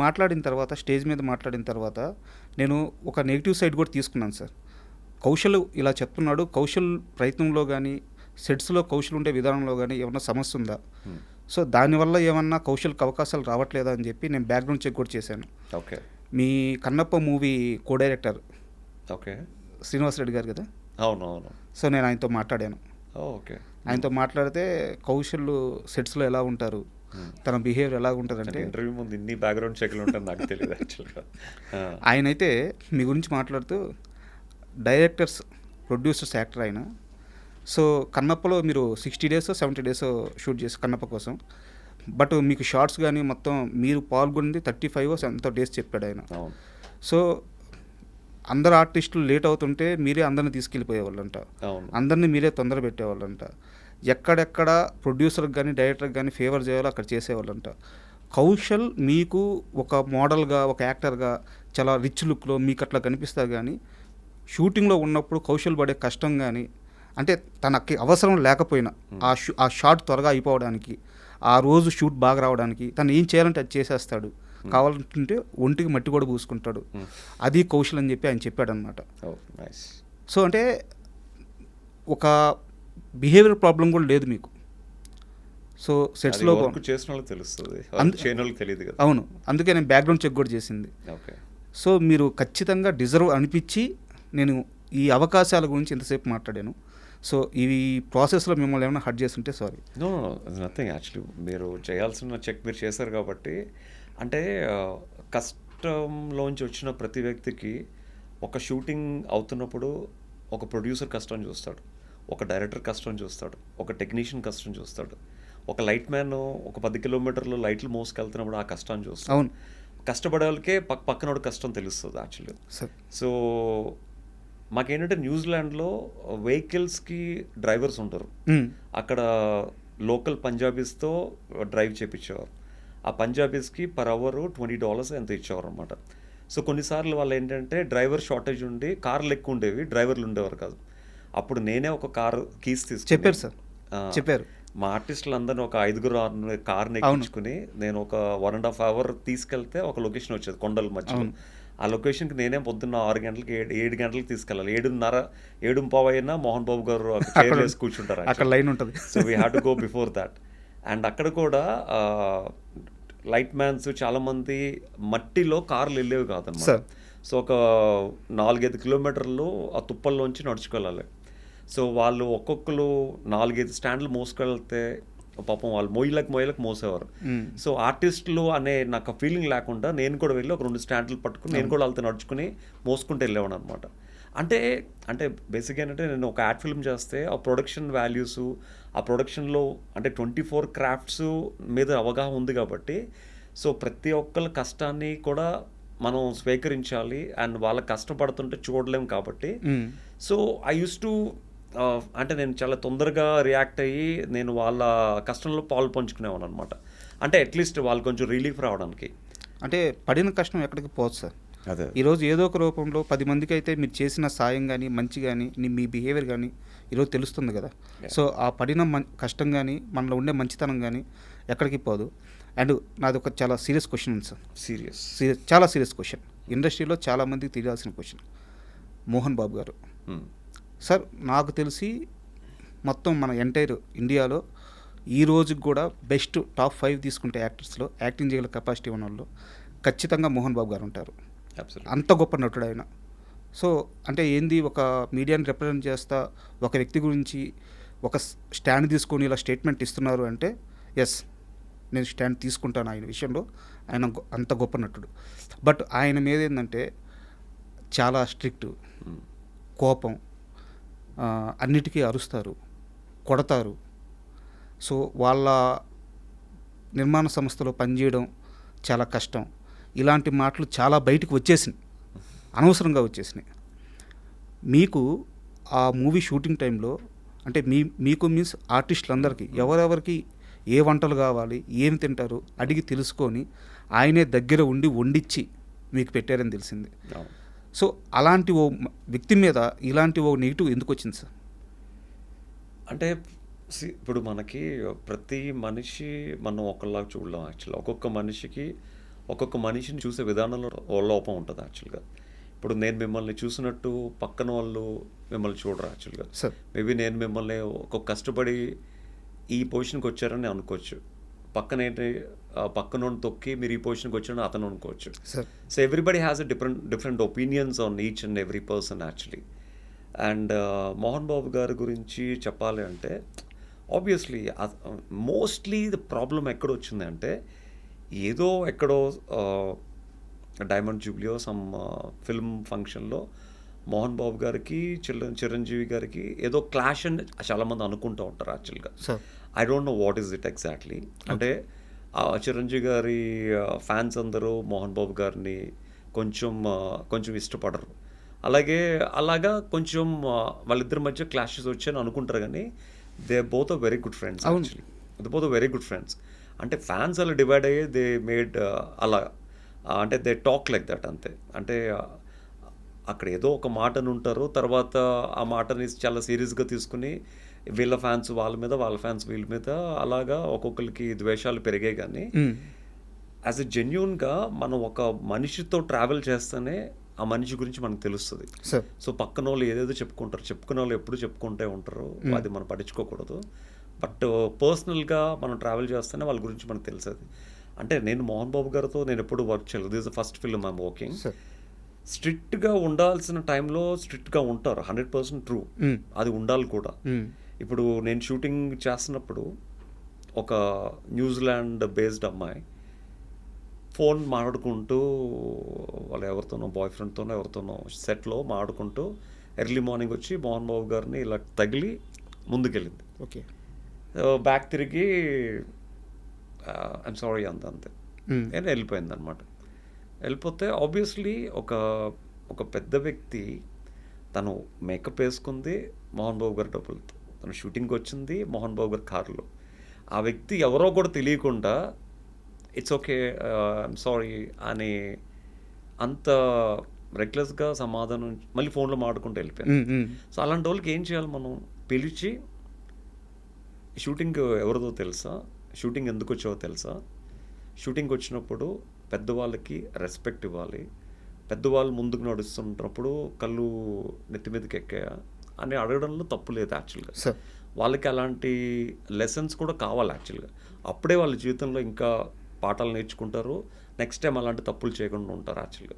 మాట్లాడిన తర్వాత స్టేజ్ మీద మాట్లాడిన తర్వాత నేను ఒక నెగిటివ్ సైడ్ కూడా తీసుకున్నాను సార్. కౌశల్ ఇలా చెప్తున్నాడు, కౌశల్ ప్రయత్నంలో కానీ సెట్స్లో కౌశల్ ఉండే విధానంలో కానీ ఏమన్నా సమస్య ఉందా, సో దానివల్ల ఏమన్నా కౌశల్కి అవకాశాలు రావట్లేదా అని చెప్పి నేను బ్యాక్గ్రౌండ్ చెక్ కూడా చేశాను. ఓకే. మీ Kannappa movie co director okay. Srinivasa Reddy గారు కదా. అవునవును. సో నేను ఆయనతో మాట్లాడాను. ఓకే. ఆయనతో మాట్లాడితే కౌశల్ సెట్స్లో ఎలా ఉంటారు, తన బిహేవియర్ ఎలా ఉంటుందంటే, ఇంటర్వ్యూ ముందు ఇన్ని బ్యాక్గ్రౌండ్ చెక్లు ఉంటాయి నాకు తెలియదు యాక్చువల్గా. ఆయనైతే మీ గురించి మాట్లాడుతూ డైరెక్టర్స్, ప్రొడ్యూసర్స్, యాక్టర్ ఆయన. సో కన్నప్పలో మీరు 60 days 70 days షూట్ చేసి కన్నప్ప కోసం, బట్ మీకు షార్ట్స్ కానీ మొత్తం మీరు పాల్గొంది 35 ఎంతో డేస్ చెప్పాడు ఆయన. అవును. సో అందరు ఆర్టిస్టులు లేట్ అవుతుంటే మీరే అందరిని తీసుకెళ్ళిపోయేవాళ్ళంట, అవును. అందరినీ మీరే తొందర పెట్టేవాళ్ళంట, ఎక్కడెక్కడ ప్రొడ్యూసర్కి కానీ డైరెక్టర్కి కానీ ఫేవర్ చేయాలో అక్కడ చేసేవాళ్ళంట. కౌశల్ మీకు ఒక మోడల్గా, ఒక యాక్టర్గా చాలా రిచ్ లుక్లో మీకు అట్లా కనిపిస్తారు, కానీ షూటింగ్లో ఉన్నప్పుడు కౌశల్ పడే కష్టం కానీ, అంటే తనకి అవసరం లేకపోయినా ఆ షాట్ త్వరగా అయిపోవడానికి, ఆ రోజు షూట్ బాగా రావడానికి తను ఏం చేయాలంటే అది చేసేస్తాడు, కావాలంటే ఒంటికి మట్టి కూడా పూసుకుంటాడు, అది కౌశల్ అని చెప్పి ఆయన చెప్పాడు అనమాట. సో అంటే ఒక బిహేవియర్ ప్రాబ్లం కూడా లేదు మీకు. సో సెట్స్లో చేసిన వాళ్ళకి తెలుస్తుంది, తెలియదు కదా. అవును, అందుకే నేను బ్యాక్గ్రౌండ్ చెక్ కూడా చేసింది. ఓకే. సో మీరు ఖచ్చితంగా డిజర్వ్ అనిపించి నేను ఈ అవకాశాల గురించి ఇంతసేపు మాట్లాడాను. సో ఈ ప్రాసెస్లో మిమ్మల్ని ఏమైనా హర్ట్ చేస్తుంటే సారీ. No nothing. యాక్చువల్లీ మీరు చేయాల్సిన చెక్ మీరు చేశారు కాబట్టి, అంటే కష్టంలోంచి వచ్చిన ప్రతి వ్యక్తికి ఒక షూటింగ్ అవుతున్నప్పుడు ఒక ప్రొడ్యూసర్ కష్టం చూస్తాడు, ఒక డైరెక్టర్ కష్టం చూస్తాడు, ఒక టెక్నీషియన్ కష్టం చూస్తాడు, ఒక లైట్ మ్యాన్ ఒక 10 kilometers లైట్లు మోసుకెళ్తున్నప్పుడు ఆ కష్టాన్ని చూస్తాడు. అవును. కష్టపడే వాళ్ళకే పక్కనోడు కష్టం తెలుస్తుంది యాక్చువల్లీ. సో మాకేంటంటే న్యూజిలాండ్లో వెహికల్స్కి డ్రైవర్స్ ఉంటారు. అక్కడ లోకల్ పంజాబీస్తో డ్రైవ్ చేయించేవారు. ఆ పంజాబీస్కి పర్ అవర్ $20 ఎంత ఇచ్చేవారు అనమాట. సో కొన్నిసార్లు వాళ్ళు ఏంటంటే డ్రైవర్ షార్టేజ్ ఉండి కార్లు ఎక్కువ ఉండేవి, డ్రైవర్లు ఉండేవారు కాదు. అప్పుడు నేనే ఒక కార్ కీస్ తీసుకుని చెప్పారు సార్, చెప్పారు. మా ఆర్టిస్టులు అందరినీ ఒక 5 కార్ని ఎక్కించుకుని నేను ఒక 1.5 hour తీసుకెళ్తే ఒక లొకేషన్ వచ్చేది కొండల మధ్యలో. ఆ లొకేషన్కి నేనే పొద్దున్న 6 గంటలకి 7 గంటలకు తీసుకెళ్ళాలి. 7:30 అయినా మోహన్ బాబు గారు చైర్ వేసి కూర్చుంటారు, అక్కడ లైన్ ఉంటుంది. So we have to go before that. And అక్కడ కూడా లైట్ మ్యాన్స్ చాలామంది మట్టిలో కార్లు వెళ్ళేవి కాదన్నమాట. సో ఒక 4-5 kilometers ఆ తుప్పల్లోంచి నడుచుకెళ్ళాలి. సో వాళ్ళు ఒక్కొక్కరు 4-5 స్టాండ్లు మోసుకెళ్తే పాపం వాళ్ళు మొయ్యలకు మోసేవారు. సో ఆర్టిస్టులు అనే నాకు ఫీలింగ్ లేకుండా నేను కూడా వెళ్ళి ఒక 2 స్టాండ్లు పట్టుకుని నేను కూడా వాళ్ళతో నడుచుకుని మోసుకుంటూ వెళ్ళేవాడు అనమాట. అంటే బేసిక్గా ఏంటంటే నేను ఒక యాడ్ ఫిల్మ్ చేస్తే ఆ ప్రొడక్షన్ వాల్యూస్, ఆ ప్రొడక్షన్లో అంటే 24 crafts మీద అవగాహన ఉంది కాబట్టి, సో ప్రతి ఒక్కళ్ళ కష్టాన్ని కూడా మనం స్వీకరించాలి అండ్ వాళ్ళ కష్టపడుతుంటే చూడలేం కాబట్టి, సో ఐ యూస్ టు అంటే నేను చాలా తొందరగా రియాక్ట్ అయ్యి నేను వాళ్ళ కష్టంలో పాలు పంచుకునేవాను అనమాట. అంటే అట్లీస్ట్ వాళ్ళు కొంచెం రిలీఫ్ రావడానికి. అంటే పడిన కష్టం ఎక్కడికి పోదు సార్. అదే ఈరోజు ఏదో ఒక రూపంలో 10 మందికి అయితే మీరు చేసిన సాయం కానీ, మంచి కానీ, మీ బిహేవియర్ కానీ ఈరోజు తెలుస్తుంది కదా. సో ఆ పడిన కష్టం కానీ, మనలో ఉండే మంచితనం కానీ ఎక్కడికి పోదు. అండ్ నాది ఒక చాలా సీరియస్ క్వశ్చన్ ఉంది సార్. చాలా సీరియస్ క్వశ్చన్, ఇండస్ట్రీలో చాలామందికి తెలియాల్సిన క్వశ్చన్. మోహన్ బాబు గారు సార్, నాకు తెలిసి మొత్తం మన ఎంటైర్ ఇండియాలో ఈ రోజుకి కూడా బెస్ట్ టాప్ 5 తీసుకుంటే యాక్టర్స్లో, యాక్టింగ్ చేయగల కెపాసిటీ ఉన్న వాళ్ళు ఖచ్చితంగా మోహన్ బాబు గారు ఉంటారు. అంత గొప్ప నటుడు ఆయన. సో అంటే ఏంది, ఒక మీడియాని రిప్రజెంట్ చేస్తా ఒక వ్యక్తి గురించి ఒక స్టాండ్ తీసుకొని ఇలా స్టేట్మెంట్ ఇస్తున్నారు అంటే, ఎస్ నేను స్టాండ్ తీసుకుంటాను ఆయన విషయంలో. ఆయన అంత గొప్ప నటుడు. బట్ ఆయన మీద ఏంటంటే చాలా స్ట్రిక్ట్, కోపం, అన్నిటికీ అరుస్తారు, కొడతారు. సో వాళ్ళ నిర్మాణ సంస్థలో పనిచేయడం చాలా కష్టం. ఇలాంటి మాటలు చాలా బయటకు వచ్చేసినాయి, అనవసరంగా వచ్చేసినాయి. మీకు ఆ మూవీ షూటింగ్ టైంలో అంటే మీకు మీన్స్ ఆర్టిస్టులందరికీ ఎవరెవరికి ఏ వంటలు కావాలి, ఏం తింటారు అడిగి తెలుసుకొని ఆయనే దగ్గర ఉండి వండించి మీకు పెట్టారని తెలిసింది. సో అలాంటి ఓ వ్యక్తి మీద ఇలాంటి ఓ నెగిటివ్ ఎందుకు వచ్చింది సార్? అంటే ఇప్పుడు మనకి ప్రతి మనిషి మనం ఒకలాగా చూడలేం యాక్చువల్లీ. ఒక్కొక్క మనిషికి ఒక్కొక్క మనిషిని చూసే విధానంలో ఓ లోపం ఉంటుంది యాక్చువల్గా. ఇప్పుడు నేను మిమ్మల్ని చూసినట్టు పక్కన వాళ్ళు మిమ్మల్ని చూడరు యాక్చువల్గా. సార్ మేబీ నేను మిమ్మల్ని ఒక కష్టపడి ఈ పొజిషన్కి వచ్చారని అనుకోవచ్చు. పక్కన తొక్కి మీరు ఈ పొజిషన్కి వచ్చారని అతను అనుకోవచ్చు. Sir so everybody has a different opinions on each and every person actually. And Mohan Babu గారి గురించి చెప్పాలి అంటే ఆబ్వియస్లీ మోస్ట్లీ ద ప్రాబ్లం ఎక్కడ వచ్చింది అంటే ఏదో ఎక్కడో డైమండ్ జూబ్లీయో సమ్ ఫిల్మ్ ఫంక్షన్లో మోహన్ బాబు గారికి చిరంజీవి గారికి ఏదో క్లాష్ అని చాలామంది అనుకుంటూ ఉంటారు యాక్చువల్గా. Sir I don't know what is it exactly. అంటే చిరంజీవి గారి ఫ్యాన్స్ అందరూ మోహన్ బాబు గారిని కొంచెం ఇష్టపడరు. అలాగా కొంచెం వాళ్ళిద్దరి మధ్య క్లాషెస్ వచ్చాయని అనుకుంటారు, కానీ they both are very good friends actually. They both are very good friends. అంటే ఫ్యాన్స్ అలా డివైడ్ అయ్యి దే మేడ్ అలా అంటే దే టాక్ లైక్ దట్ అంతే. అంటే అక్కడ ఏదో ఒక మాటను ఉంటారు, తర్వాత ఆ మాటని చాలా సీరియస్గా తీసుకుని వీళ్ళ ఫ్యాన్స్ వాళ్ళ మీద, వాళ్ళ ఫ్యాన్స్ వీళ్ళ మీద, అలాగా ఒక్కొక్కరికి ద్వేషాలు పెరిగాయి. కానీ యాజ్ ఎ జెన్యూన్గా మనం ఒక మనిషితో ట్రావెల్ చేస్తేనే ఆ మనిషి గురించి మనకు తెలుస్తుంది. సార్ సో పక్కన వాళ్ళు ఏదేదో చెప్పుకుంటారు, చెప్పుకునే వాళ్ళు ఎప్పుడు చెప్పుకుంటే ఉంటారు, అది మనం పట్టించుకోకూడదు. బట్ పర్సనల్గా మనం ట్రావెల్ చేస్తేనే వాళ్ళ గురించి మనకు తెలుస్తుంది. అంటే నేను మోహన్ బాబు గారితో నేను ఎప్పుడు వర్క్ చేయలేదు. This the first film I'm working. స్ట్రిక్ట్గా ఉండాల్సిన టైంలో స్ట్రిక్ట్గా ఉంటారు, 100% ట్రూ. అది ఉండాలి కూడా. ఇప్పుడు నేను షూటింగ్ చేస్తున్నప్పుడు ఒక న్యూజిలాండ్ బేస్డ్ అమ్మాయి ఫోన్ మాట్లాడుకుంటూ వాళ్ళు ఎవరితోనో బాయ్ ఫ్రెండ్తోనో ఎవరితోనో సెట్లో మాట్లాడుకుంటూ ఎర్లీ మార్నింగ్ వచ్చి మోహన్ బాబు గారిని ఇలా తగిలి ముందుకెళ్ళింది. ఓకే బ్యాక్ తిరిగి ఐమ్ సారీ అంతే నేను వెళ్ళిపోయింది అనమాట. వెళ్ళిపోతే ఆబ్వియస్లీ ఒక పెద్ద వ్యక్తి తను మేకప్ వేసుకుంది మోహన్ బాబు గారి డబ్బులతో, తను షూటింగ్కి వచ్చింది మోహన్ బాబు గారి కారులో. ఆ వ్యక్తి ఎవరో కూడా తెలియకుండా ఇట్స్ ఓకే ఐమ్ సారీ అని అంత రెక్లెస్గా సమాధానం మళ్ళీ ఫోన్లో మాట్లాడుకుంటూ వెళ్ళిపోయాను. సో అలాంటి వాళ్ళకి ఏం చేయాలి, మనం పిలిచి షూటింగ్ ఎవరిదో తెలుసా, షూటింగ్ ఎందుకు వచ్చావో తెలుసా, షూటింగ్కి వచ్చినప్పుడు పెద్దవాళ్ళకి రెస్పెక్ట్ ఇవ్వాలి, పెద్దవాళ్ళు ముందుకు నడుస్తున్నప్పుడు కళ్ళు నెత్తి మీదకి ఎక్కాయా అని అడగడంలో తప్పు లేదు యాక్చువల్గా. వాళ్ళకి అలాంటి లెసన్స్ కూడా కావాలి యాక్చువల్గా. అప్పుడే వాళ్ళ జీవితంలో ఇంకా పాఠాలు నేర్చుకుంటారు, నెక్స్ట్ టైం అలాంటి తప్పులు చేయకుండా ఉంటారు యాక్చువల్గా.